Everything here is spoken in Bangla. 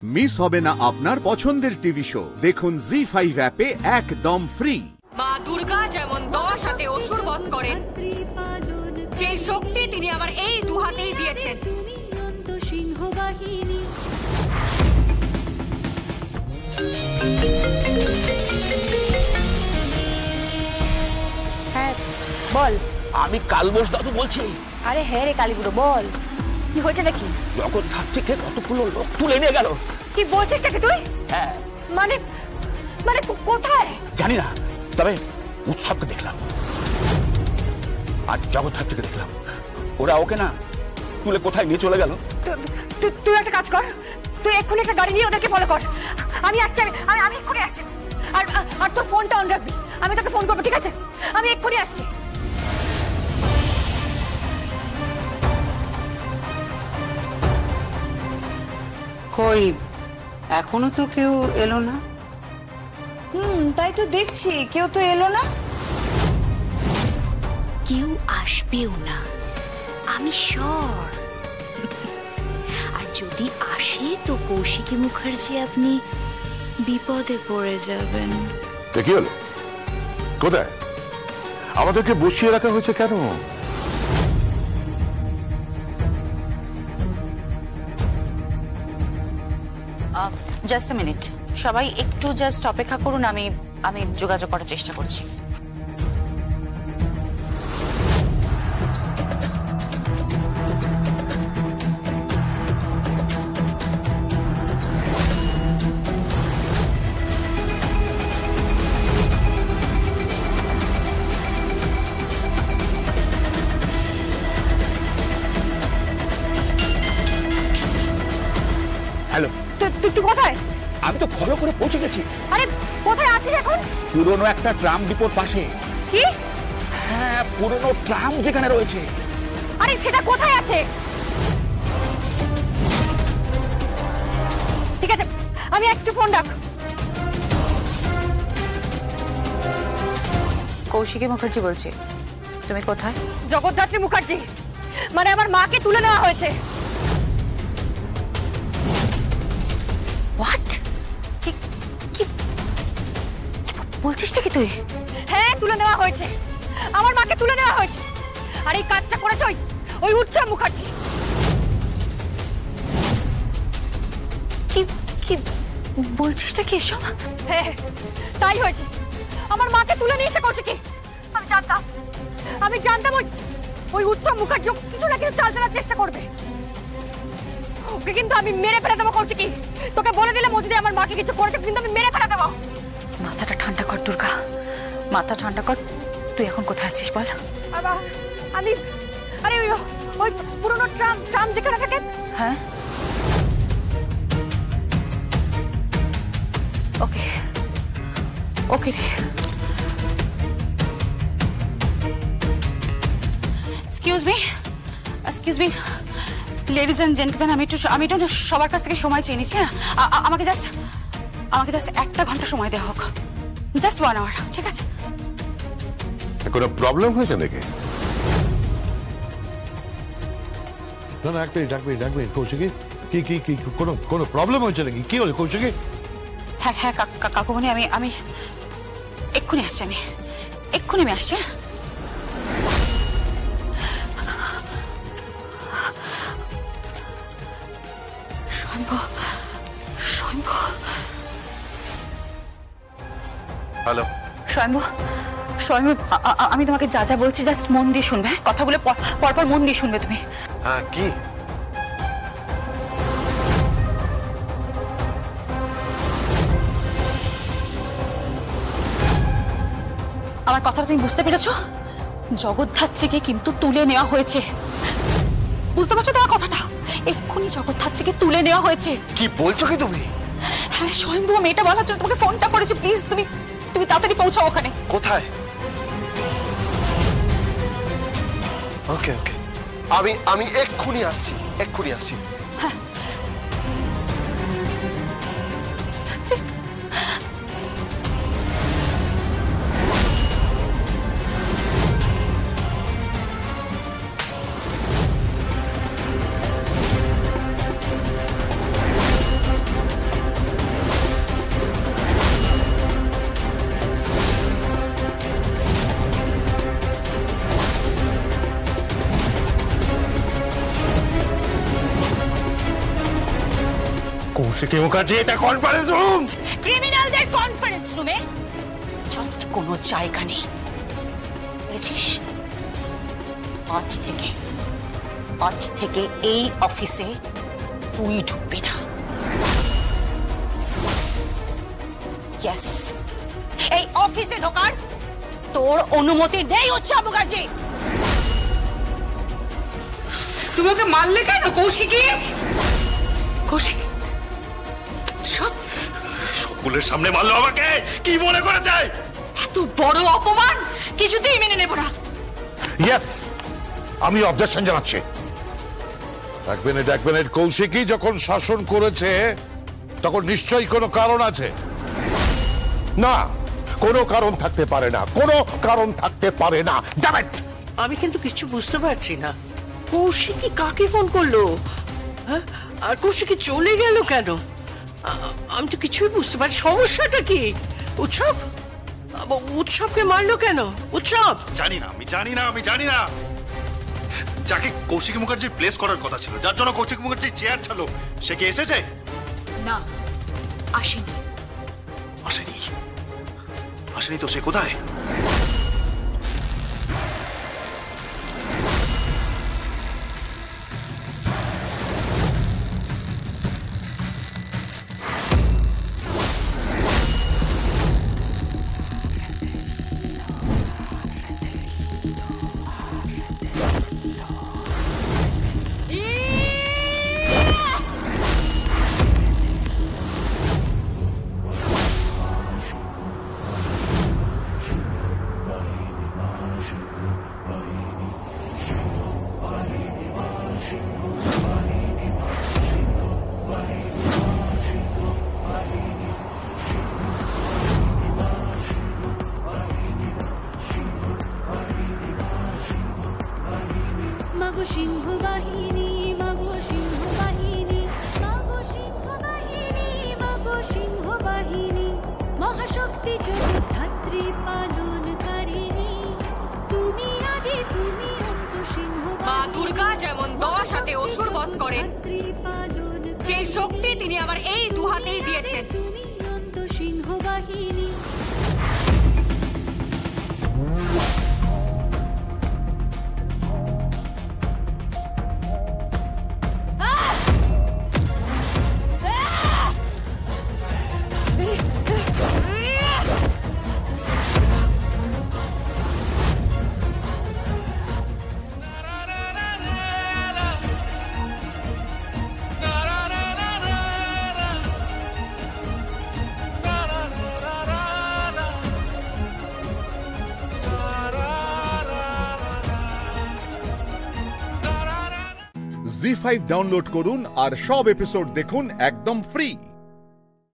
মিস হবে না আপনার পছন্দের টিভি শো। দেখুন জি5 অ্যাপে একদম ফ্রি। মা দুর্গা যেমন 10 হাতে অসুর বধ করেন, সেই শক্তি তিনি আমার এই দু হাতেই দিয়েছেন। হ্যাঁ বল। আমি কালবোস দাদু বলছি। আরে হ্যাঁ রে কালীগুলো, বল কি হয়েছে নাকি? জগদ্ধাত্রী থেকে কতগুলো লোক তুলে নিয়ে গেল। কি বলছিস নাকি তুই? হ্যাঁ মানে মানে কোথায় জানি না, তবে উৎসবকে দেখলাম আর জগদ্ধাত্রীকে দেখলাম। ওরা ওকে না তুলে কোথায় নিয়ে চলে গেল। তুই একটা কাজ কর, তুই এক্ষুনি একটা গাড়ি নিয়ে ওদেরকে ফলো কর। আমি আসছি, আমি এক্ষুনি আসছি। আর তোর ফোনটা অন রাখবি, আমি তোকে ফোন করবো, ঠিক আছে? আমি এক্ষুনি আসছি। কই এখনো তো কেউ এলো না? তাই তো দেখছি, কেউ তো এলো না। কেউ আসবেও না, আমি শিওর। আর যদি আসে তো কৌশিকী মুখার্জি আপনি বিপদে পড়ে যাবেন। কি হলো? কোথায় আমাদেরকে বসিয়ে রাখা হয়েছে কেন? জাস্ট আ মিনিট, সবাই একটু জাস্ট অপেক্ষা করুন, আমি যোগাযোগ করার চেষ্টা করছি। হ্যালো, তুই কোথায়? আমি তো ফলো করে পৌঁছে গেছি। আরে কোথায় আছিস এখন? পুরনো একটা ট্রাম ডিপোর পাশে। কি? হ্যাঁ, পুরনো ট্রাম যেখানে রয়েছে। আরে সেটা কোথায় আছে? ঠিক আছে, আমি একটু ফোন রাখ। কৌশিকী মুখার্জি বলছি, তুমি কোথায়? জগদ্ধাত্রী মুখার্জি, মানে আমার মাকে তুলে নেওয়া হয়েছে। হোয়াট? কি বলছিস নাকি তুই? হ্যাঁ, তুলে নেওয়া হয়েছে, আমার মাকে তুলে নেওয়া হয়েছে। আর এই কাজটা করেছে ওই উৎসব মুখার্জি। কি বলছিসটা কি এসব? হ্যাঁ তাই হয়েছে, আমার মাকে তুলে নিয়েছে কৌশিকী। আমি জানতাম ওই উৎসব মুখার্জি কিছু না কিছু চাল চালার চেষ্টা করবে। ওকে কিন্তু আমি মেরে ফেলে দেবো কৌশিকী। তোকে বলে দিলাম, ও যদি আমার মাকে কিছু করেছে কিন্তু আমি মেরে ফেলে দেবো। মাথাটা ঠান্ডা কর দুর্গা, মাথা ঠান্ডা কর। তুই এখন কোথায় আছিস বল? আমি আরে ওই পুরনো ট্রাম যেখানে থাকে। হ্যাঁ ওকে ওকে রে। Excuse me ladies and gentleman, আমি একটু সবার কাছ থেকে সময় চেয়ে নিচ্ছি। আমাকে জাস্ট 1 ঘন্টা সময় দেওয়া হোক, জাস্ট 1 আওয়ার, ঠিক আছে? কোনো প্রবলেম হয়েছে নাকি? না এক মিনিট কৌশিকী, কি কোনো প্রবলেম হয়েছে নাকি? কি হলো কৌশিকী? হ্যাঁ কাকুমণি, আমি এক্ষুনি আসছি, আমি আসছি। হ্যালো স্বয়ম্ভু, আমি তোমাকে যা যা বলছি জাস্ট মন দিয়ে শুনবে, কথাগুলো পরপর মন দিয়ে শুনবে তুমি। হ্যাঁ কি? আমার কথাটা তুমি বুঝতে পেরেছো? জগদ্ধাত্রীকে কিন্তু তুলে নেওয়া হয়েছে, বুঝতে পারছো তোমার কথাটা? এক্ষুনি জগদ্ধাত্রীকে তুলে নেওয়া হয়েছে। কি বলছো কি তুমি? হ্যাঁ স্বয়ম্ভু, আমি এটা বলার জন্য তোমাকে ফোনটা করেছি। প্লিজ তুমি তাড়াতাড়ি পৌঁছাও ওখানে। কোথায়? ওকে আমি এক্ষুনি আসছি। হ্যাঁ কৌশিকী মুখার্জি, এটা কনফারেন্স রুম। ক্রিমিনালদের কনফারেন্স রুমে জাস্ট কোনো জায়গা নেই, বুঝেছিস? আজ থেকে এই অফিসে তুই ঢুকবি না। ইয়েস, এই অফিসে ঢোকার তোর অনুমতি নেই উৎসব মুখার্জি। তুমি ওকে মারলে কেন কৌশিকী? কৌশিক সব সকলের সামনে মারলো আমাকে, কি মনে করে যায়? এত বড় অপমান কিছুতেই মেনে নেব না। ইয়েস, আমি অবজেকশন জানাচ্ছি। এক মিনিট, কৌশিকী যখন শাসন করেছে তখন নিশ্চয়ই কোনো কারণ আছে। না, কোনো কারণ থাকতে পারে না, কোনো কারণ থাকতে পারে না। Damn it! আমি কিন্তু কিছু বুঝতে পারছি না, কৌশিকী কাকে ফোন করলো, হ্যাঁ? আর কৌশিকী চলে গেল কেন? আমি তো কিছুই বুঝতে পারছি। সমস্যাটা কি? উৎসবকে মারলো কেন? উৎসব আমি জানি না যাকে কৌশিকী মুখার্জি প্লেস করার কথা ছিল, যার জন্য কৌশিকী মুখার্জি চেয়ার ছাড়লো, সে কি এসেছে? না, আসেনি তো সে কোথায়? মাগো সিংহ বাহিনী, মাগো সিংহ বাহিনী, মাগো সিংহ বাহিনী, মাগো সিংহ বাহিনী, মহাশক্তি জগদ্ধাত্রী পালনকারিণী, তুমি আদি তুমি অন্ত সিংহ মা দুর্গা যেমন 10 হাতে অসুর বধ করেন, সেই শক্তি তিনি আমার এই 2 হাতেই দিয়েছেন। তুমি অন্ত সিংহ বাহিনী। জি5 ডাউনলোড করুন আর সব এপিসোড দেখুন একদম ফ্রি।